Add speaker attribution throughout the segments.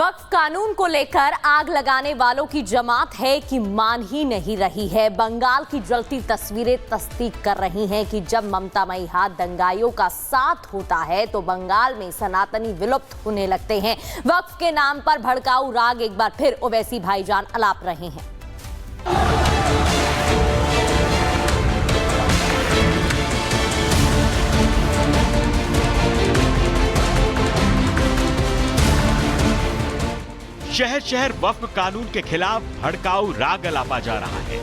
Speaker 1: वक्फ कानून को लेकर आग लगाने वालों की जमात है कि मान ही नहीं रही है। बंगाल की जलती तस्वीरें तस्दीक कर रही हैं कि जब ममतामयी हाथ दंगाइयों का साथ होता है तो बंगाल में सनातनी विलुप्त होने लगते हैं। वक्फ के नाम पर भड़काऊ राग एक बार फिर ओवैसी भाईजान अलाप रहे हैं।
Speaker 2: शहर शहर वक्फ कानून के खिलाफ भड़काऊ राग अलापा जा रहा है।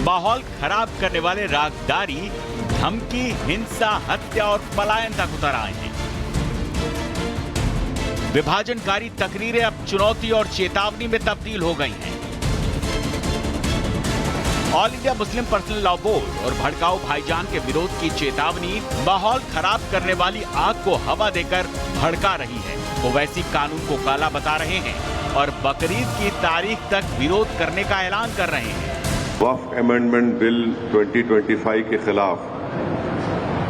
Speaker 2: माहौल खराब करने वाले रागदारी धमकी, हिंसा, हत्या और पलायन तक उतर आए हैं। विभाजनकारी तकरीरें अब चुनौती और चेतावनी में तब्दील हो गई हैं। All India Muslim personal law board और भड़काऊ भाईजान के विरोध की चेतावनी माहौल खराब करने वाली आग को हवा देकर भड़का रही है। ओवैसी कानून को काला बता रहे हैं और बकरीद की तारीख तक विरोध करने का ऐलान कर रहे हैं।
Speaker 3: वक्फ अमेंडमेंट बिल 2025 के खिलाफ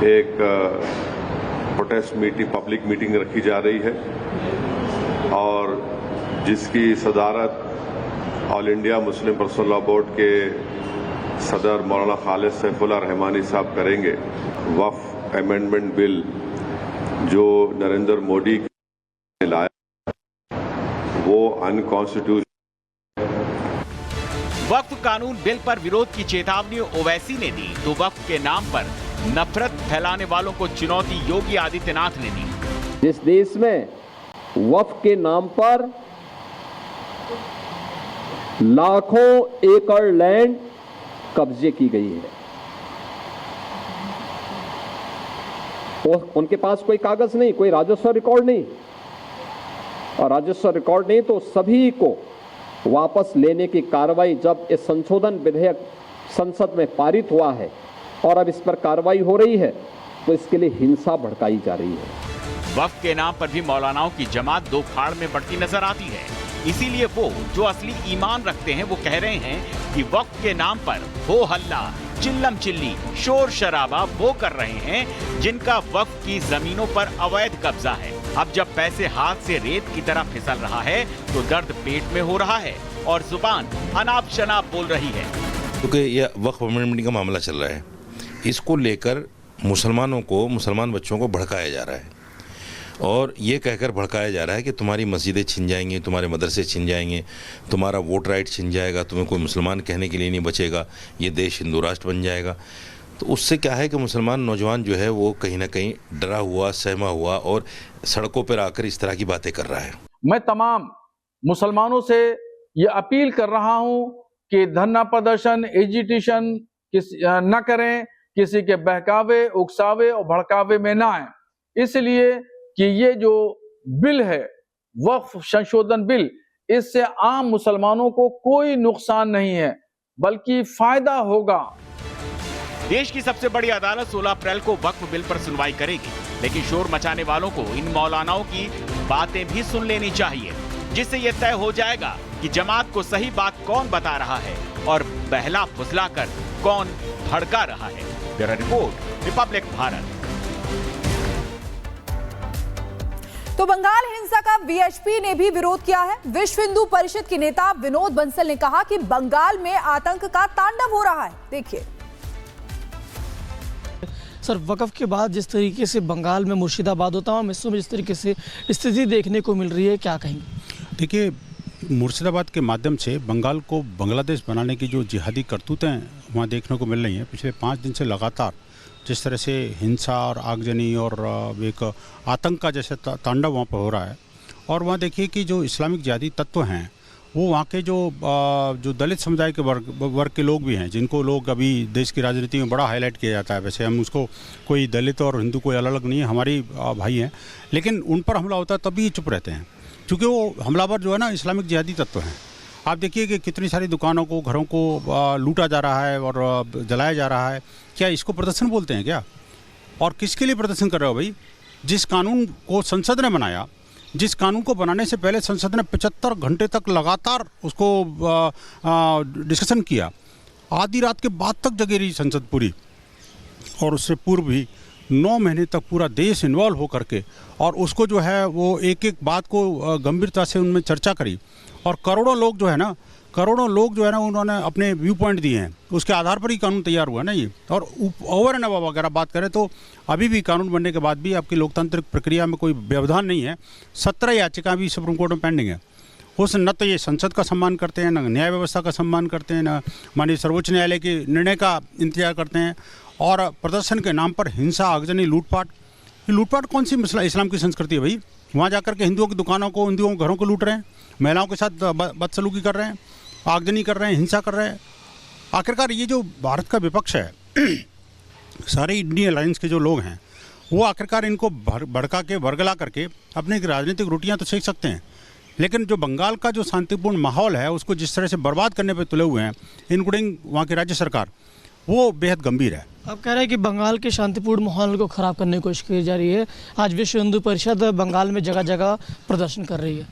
Speaker 3: एक प्रोटेस्ट मीटिंग, पब्लिक मीटिंग रखी जा रही है और जिसकी सदारत all India Muslim personal law board के सदर मौलाना खालिद सैफुल्लाह रहमानी साहब करेंगे। वक्फ अमेंडमेंट बिल जो नरेंद्र मोदी ने लाया वो अनकॉन्स्टिट्यूशनल।
Speaker 2: वक्फ कानून बिल पर विरोध की चेतावनी ओवैसी ने दी तो वक्फ के नाम पर नफरत फैलाने वालों को चुनौती योगी आदित्यनाथ ने दी।
Speaker 4: जिस देश में वक्फ के नाम पर लाखों एकड़ लैंड कब्जे की गई है, उनके पास कोई कागज नहीं, कोई राजस्व रिकॉर्ड नहीं, और राजस्व रिकॉर्ड नहीं तो सभी को वापस लेने की कार्रवाई जब इस संशोधन विधेयक संसद में पारित हुआ है और अब इस पर कार्रवाई हो रही है तो इसके लिए हिंसा भड़काई जा रही है।
Speaker 2: वक्फ के नाम पर भी मौलानाओं की जमात दो खाड़ में बढ़ती नजर आती है। इसीलिए वो जो असली ईमान रखते हैं वो कह रहे हैं कि वक्फ के नाम पर हो हल्ला, चिल्लम चिल्ली, शोर शराबा वो कर रहे हैं जिनका वक्फ की जमीनों पर अवैध कब्जा है। अब जब पैसे हाथ से रेत की तरह फिसल रहा है तो दर्द पेट में हो रहा है और जुबान अनाप शनाप बोल रही है।
Speaker 5: क्योंकि यह वक्फ अमेंडमेंट का मामला चल रहा है, इसको लेकर मुसलमानों को, मुसलमान बच्चों को भड़काया जा रहा है और ये कहकर भड़काया जा रहा है कि तुम्हारी मस्जिदें छिन जाएंगी, तुम्हारे मदरसे छिन जाएंगे, तुम्हारा वोट राइट छिन जाएगा, तुम्हें कोई मुसलमान कहने के लिए नहीं बचेगा, ये देश हिंदू राष्ट्र बन जाएगा। तो उससे क्या है कि मुसलमान नौजवान जो है वो कहीं ना कहीं डरा हुआ, सहमा हुआ और सड़कों पर आकर इस तरह की बातें कर रहा है। मैं
Speaker 6: तमाम मुसलमानों से ये अपील कर रहा हूँ कि धरना प्रदर्शन, एजिटेशन न करें, किसी के बहकावे, उकसावे और भड़कावे में ना आए। इसलिए कि ये जो बिल है, वक्फ संशोधन बिल, इससे आम मुसलमानों को कोई नुकसान नहीं है बल्कि फायदा होगा।
Speaker 2: देश की सबसे बड़ी अदालत 16 अप्रैल को वक्फ बिल पर सुनवाई करेगी, लेकिन शोर मचाने वालों को इन मौलानाओं की बातें भी सुन लेनी चाहिए, जिससे यह तय हो जाएगा कि जमात को सही बात कौन बता रहा है और बहला फुसलाकर कौन भड़का रहा है। Bureau report, Republic Bharat.
Speaker 7: तो बंगाल हिंसा का वीएचपी ने भी विरोध किया है। विश्व हिंदू परिषद के नेता विनोद बंसल ने कहा कि बंगाल में आतंक का तांडव हो रहा है। देखिए
Speaker 8: सर, वक़्फ़ के बाद जिस तरीके से बंगाल में मुर्शिदाबाद होता है, हिस्सों में जिस तरीके से स्थिति देखने को मिल रही है, क्या कहेंगे?
Speaker 9: देखिए, मुर्शिदाबाद के माध्यम से बंगाल को बांग्लादेश बनाने की जो जिहादी करतूतें वहाँ देखने को मिल रही हैं, पिछले 5 दिन से लगातार जिस तरह से हिंसा और आगजनी और एक आतंक का जैसे तांडव वहाँ पर हो रहा है, और वहाँ देखिए कि जो इस्लामिक जिहादी तत्व हैं वो वहाँ के जो दलित समुदाय के वर्ग के लोग भी हैं, जिनको लोग अभी देश की राजनीति में बड़ा हाईलाइट किया जाता है। वैसे हम उसको कोई दलित और हिंदू कोई अलग नहीं है, हमारी भाई हैं, लेकिन उन पर हमला होता है तब भी चुप रहते हैं क्योंकि वो हमलावर जो है ना इस्लामिक जिहादी तत्व हैं। आप देखिए कि कितनी सारी दुकानों को, घरों को लूटा जा रहा है और जलाया जा रहा है। क्या इसको प्रदर्शन बोलते हैं क्या? और किसके लिए प्रदर्शन कर रहे हो भाई? जिस कानून को संसद ने बनाया, जिस कानून को बनाने से पहले संसद ने 75 घंटे तक लगातार उसको डिस्कशन किया, आधी रात के बाद तक जगी रही संसद पूरी, और उससे पूर्व भी 9 महीने तक पूरा देश इन्वॉल्व हो करके और उसको जो है वो एक एक बात को गंभीरता से उनमें चर्चा करी और करोड़ों लोग जो है ना उन्होंने अपने व्यू पॉइंट दिए हैं, उसके आधार पर ही कानून तैयार हुआ ना ये। और ओवर एंड अबव अगर आप बात करें तो अभी भी कानून बनने के बाद भी आपकी लोकतांत्रिक प्रक्रिया में कोई व्यवधान नहीं है। 17 याचिका भी सुप्रीम कोर्ट में पेंडिंग है। उस न तो ये संसद का सम्मान करते हैं, न न्याय व्यवस्था का सम्मान करते हैं, न माननीय सर्वोच्च न्यायालय के निर्णय का इंतजार करते हैं और प्रदर्शन के नाम पर हिंसा, आगजनी, लूटपाट कौन सी मसला इस्लाम की संस्कृति है भाई? वहाँ जाकर के हिंदुओं की दुकानों को, हिंदुओं के घरों को लूट रहे हैं, महिलाओं के साथ बदसलूकी कर रहे हैं, आगजनी कर रहे हैं, हिंसा कर रहे हैं। आखिरकार ये जो भारत का विपक्ष है सारे इंडियन अलायंस के जो लोग हैं वो आखिरकार इनको भड़का के वर्गला करके अपनी राजनीतिक रोटियां तो सेक सकते हैं, लेकिन जो बंगाल का जो शांतिपूर्ण माहौल है उसको जिस तरह से बर्बाद करने पे तुले हुए हैं इंक्लूडिंग वहाँ की राज्य सरकार, वो बेहद गंभीर है।
Speaker 8: आप कह रहे हैं कि बंगाल के शांतिपूर्ण माहौल को ख़राब करने की कोशिश की जा रही है। आज विश्व हिंदू परिषद बंगाल में जगह जगह प्रदर्शन कर रही है।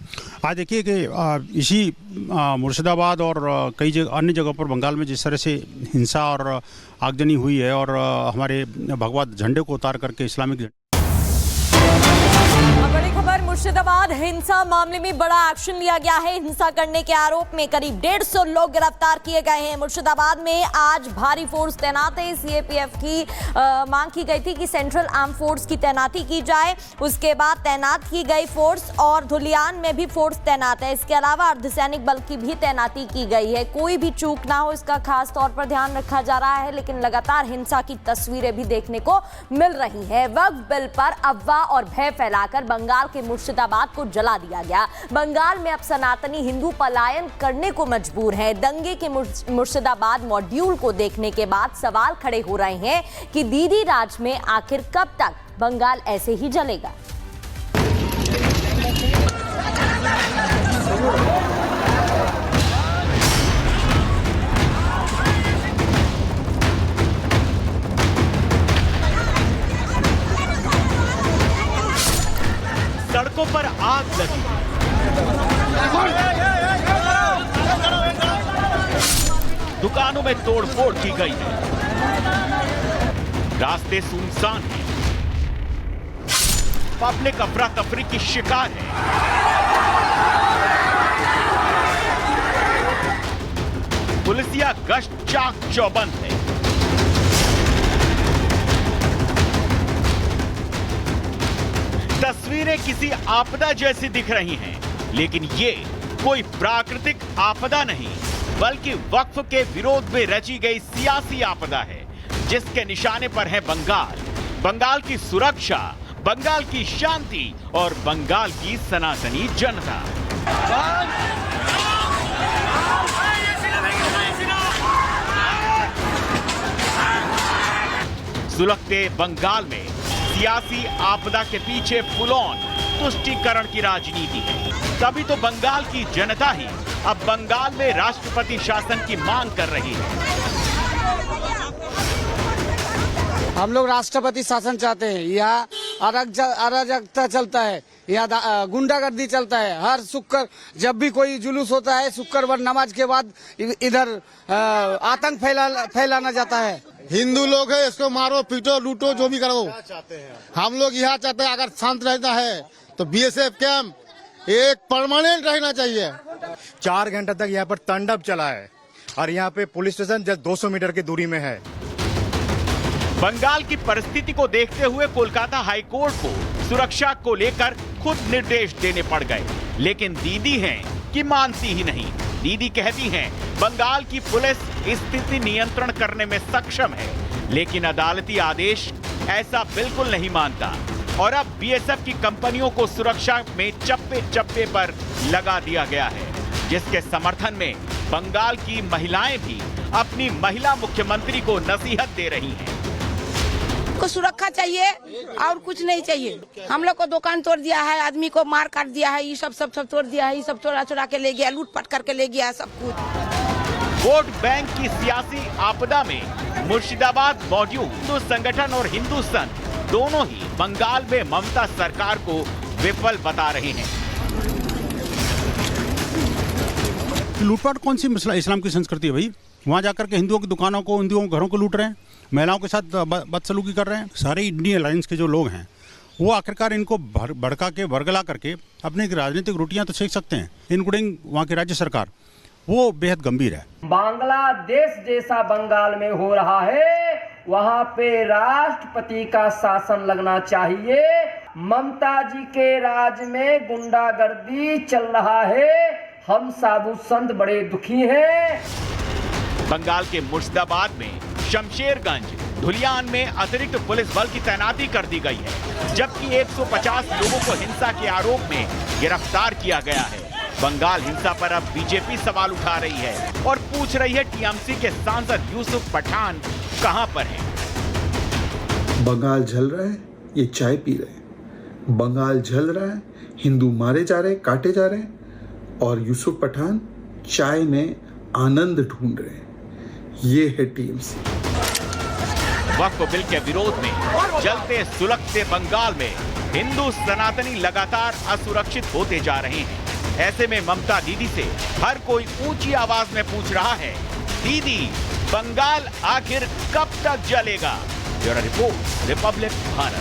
Speaker 9: आज देखिए कि इसी मुर्शिदाबाद और कई अन्य जगहों पर बंगाल में जिस तरह से हिंसा और आगजनी हुई है और हमारे भगवा झंडे को उतार करके इस्लामिक।
Speaker 1: बड़ी खबर, मुर्शिदाबाद हिंसा मामले में बड़ा एक्शन लिया गया है। हिंसा करने के आरोप में करीब 150 लोग गिरफ्तार किए गए हैं। मुर्शिदाबाद में आज भारी फोर्स तैनात है। सीएपीएफ की मांग की गई थी कि सेंट्रल आर्म फोर्स की तैनाती की जाए, उसके बाद तैनात की गई फोर्स और धुलियान में भी फोर्स तैनात है। इसके अलावा अर्धसैनिक बल की भी तैनाती की गई है। कोई भी चूक ना हो इसका खास तौर पर ध्यान रखा जा रहा है, लेकिन लगातार हिंसा की तस्वीरें भी देखने को मिल रही है। वक्फ बिल पर अफवाह और भय फैलाकर बंगाल के मुर्शिदाबाद को जला दिया गया। बंगाल में अब सनातनी हिंदू पलायन करने को मजबूर हैं। दंगे के मुर्शिदाबाद मॉड्यूल को देखने के बाद सवाल खड़े हो रहे हैं कि दीदी राज में आखिर कब तक बंगाल ऐसे ही जलेगा।
Speaker 2: सड़कों पर आग लगी, दुकानों में तोड़फोड़ की गई है, रास्ते सुनसान हैं, पब्लिक अफरा तफरी की शिकार है। पुलिसिया गश्त चाक चौबंद है। तस्वीरें किसी आपदा जैसी दिख रही हैं, लेकिन ये कोई प्राकृतिक आपदा नहीं बल्कि वक्फ के विरोध में रची गई सियासी आपदा है, जिसके निशाने पर है बंगाल की सुरक्षा, बंगाल की शांति और बंगाल की सनातनी जनता। सुलगते बंगाल में सियासी आपदा के पीछे फुल ऑन तुष्टीकरण की राजनीति है। तभी तो बंगाल की जनता ही अब बंगाल में राष्ट्रपति शासन की मांग कर रही है।
Speaker 10: हम लोग राष्ट्रपति शासन चाहते हैं। यहाँ अराजकता चलता है, यहाँ गुंडागर्दी चलता है। हर शुक्र जब भी कोई जुलूस होता है, शुक्रवार नमाज के बाद इधर आतंक फैलाना जाता है।
Speaker 11: हिंदू लोग है, इसको मारो, पीटो, लूटो, जो भी करो। हम लोग यहाँ चाहते हैं अगर शांत रहना है तो बीएसएफ कैंप एक परमानेंट रहना चाहिए।
Speaker 12: 4 घंटे तक यहाँ पर तांडव चला है और यहाँ पे पुलिस स्टेशन जस्ट 200 मीटर की दूरी में है।
Speaker 2: बंगाल की परिस्थिति को देखते हुए कोलकाता हाईकोर्ट को सुरक्षा को लेकर खुद निर्देश देने पड़ गए, लेकिन दीदी हैं कि मानती ही नहीं। दीदी कहती हैं बंगाल की पुलिस स्थिति नियंत्रण करने में सक्षम है, लेकिन अदालती आदेश ऐसा बिल्कुल नहीं मानता और अब बीएसएफ की कंपनियों को सुरक्षा में चप्पे चप्पे पर लगा दिया गया है, जिसके समर्थन में बंगाल की महिलाएं भी अपनी महिला मुख्यमंत्री को नसीहत दे रही हैं।
Speaker 13: को सुरक्षा चाहिए और कुछ नहीं चाहिए। हम लोग को दुकान तोड़ दिया है, आदमी को मार काट दिया है, ये सब तोड़ दिया है, ये सब चोरा के ले गया, लूटपाट करके ले गया सब कुछ।
Speaker 2: वोट बैंक की सियासी आपदा में मुर्शिदाबाद मॉड्यूल हिंदू संगठन और हिंदू संघ दोनों ही बंगाल में ममता सरकार को विफल बता रहे हैं।
Speaker 9: लूटपाट कौन सी मसला इस्लाम की संस्कृति है भाई? वहाँ जाकर के हिंदुओं की दुकानों को, हिंदुओं के घरों को लूट रहे हैं, महिलाओं के साथ बदसलूकी कर रहे हैं। सारे इंडियन अलायंस के जो लोग हैं वो आखिरकार इनको भड़का के वर्गला करके अपनी राजनीतिक रोटियां तो सेक सकते हैं, इंक्लूडिंग वहाँ की राज्य सरकार। वो बेहद गंभीर है।
Speaker 14: बांग्लादेश जैसा बंगाल में हो रहा है, वहाँ पे राष्ट्रपति का शासन लगना चाहिए। ममता जी के राज में गुंडागर्दी चल रहा है, हम साधु संत बड़े दुखी हैं।
Speaker 2: बंगाल के मुर्शिदाबाद में, शमशेरगंज, धुलियान में अतिरिक्त पुलिस बल की तैनाती कर दी गई है, जबकि 150 लोगों को हिंसा के आरोप में गिरफ्तार किया गया है। बंगाल हिंसा पर अब बीजेपी सवाल उठा रही है और पूछ रही है टीएमसी के सांसद यूसुफ पठान कहां पर हैं।
Speaker 15: बंगाल जल रहा है, ये चाय पी रहे हैं। बंगाल जल रहा है, हिंदू मारे जा रहे हैं, काटे जा रहे हैं, और यूसुफ पठान चाय में आनंद ढूंढ रहे हैं। ये है टीएमसी।
Speaker 2: वक्फ बिल के विरोध में जलते सुलगते बंगाल में हिंदू सनातनी लगातार असुरक्षित होते जा रहे हैं। ऐसे में ममता दीदी से हर कोई ऊंची आवाज में पूछ रहा है, दीदी बंगाल आखिर कब तक जलेगा? Bureau report, Republic Bharat.